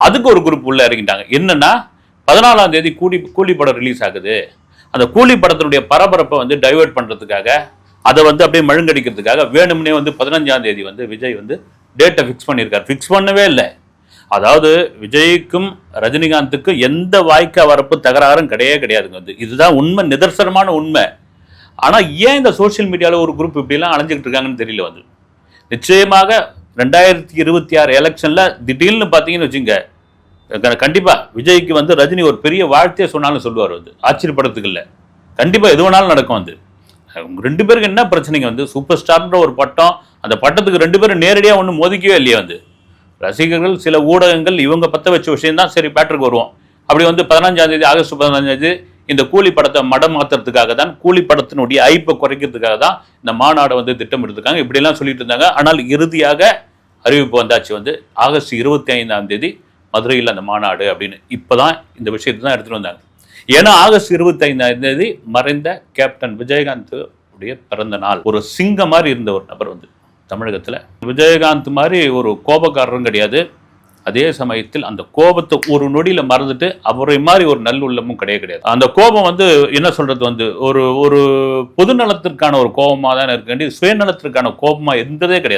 அதுக்கு ஒரு குரூப் உள்ள இறங்கிட்டாங்க. என்னன்னா 14ஆம் தேதி கூலி படம் ரிலீஸ் ஆகுது, அந்த கூலி படத்தினுடைய பரபரப்பை வந்து டைவர்ட் பண்றதுக்காக, அதை வந்து அப்படியே மழுங்கடிக்கிறதுக்காக வேணும்னே வந்து 15ஆம் தேதி வந்து விஜய் வந்து டேட்டை ஃபிக்ஸ் பண்ணியிருக்காரு. ஃபிக்ஸ் பண்ணவே இல்லை. அதாவது விஜய்க்கும் ரஜினிகாந்துக்கும் எந்த வாய்க்கா வரப்பு தகராறும் கிடையாதுங்க. வந்து இதுதான் உண்மை, நிதர்சனமான உண்மை. ஆனால் ஏன் இந்த சோசியல் மீடியாவில் ஒரு குரூப் இப்படிலாம் அலைஞ்சிக்கிட்டு இருக்காங்கன்னு தெரியல. வந்து நிச்சயமாக 2026 எலெக்ஷன்ல திடீர்னு பார்த்தீங்கன்னு வச்சுங்க, கண்டிப்பா விஜய்க்கு வந்து ரஜினி ஒரு பெரிய வாழ்த்தையே சொன்னாலும் சொல்லுவார். வந்து ஆச்சரியப்படுறதுக்கு இல்லை, கண்டிப்பா எது வேணாலும் நடக்கும். வந்து ரெண்டு பேருக்கு என்ன பிரச்சனைங்க, வந்து சூப்பர் ஸ்டார்ன்ற ஒரு பட்டம், அந்த பட்டத்துக்கு ரெண்டு பேரும் நேரடியாக ஒன்றும் மோதிக்கவே இல்லையா. வந்து ரசிகர்கள், சில ஊடகங்கள் இவங்க பற்ற வச்ச விஷயம் தான். சரி, பேட்டருக்கு வருவோம். அப்படி வந்து 15ஆம் தேதி, ஆகஸ்ட் 15ஆம் தேதி இந்த கூலி படத்தை மடம் மாற்றுறதுக்காக தான், கூலி படத்தினுடைய ஐப்பை குறைக்கிறதுக்காக தான் இந்த மாநாடை வந்து திட்டமிட்டிருக்காங்க. இப்படிலாம் சொல்லிட்டு இருந்தாங்க. ஆனால் இறுதியாக அறிவிப்பு வந்தாச்சு. வந்து ஆகஸ்ட் 25ஆம் தேதி மதுரையில் அந்த மாநாடு அப்படின்னு. இப்போதான் இந்த விஷயத்தை தான் எடுத்துகிட்டு வந்தாங்க. ஏன்னா ஆகஸ்ட் 25ஆம் தேதி மறைந்த கேப்டன் விஜயகாந்த் உடைய பிறந்த நாள். ஒரு சிங்க மாதிரி இருந்த ஒரு நபர் வந்து தமிழகத்தில். விஜயகாந்த் மாதிரி ஒரு கோபக்காரரும் கிடையாது. அதே சமயத்தில் அந்த கோபத்தை ஒரு நொடியில் மறந்துட்டு அவரை மாதிரி ஒரு நல்லுள்ளமும் கிடையாது. அந்த கோபம் வந்து என்ன சொல்றது, வந்து ஒரு பொது நலத்திற்கான ஒரு கோபமாக தான் இருக்க வேண்டிய, சுயநலத்திற்கான கோபமாக இருந்ததே கிடையாது.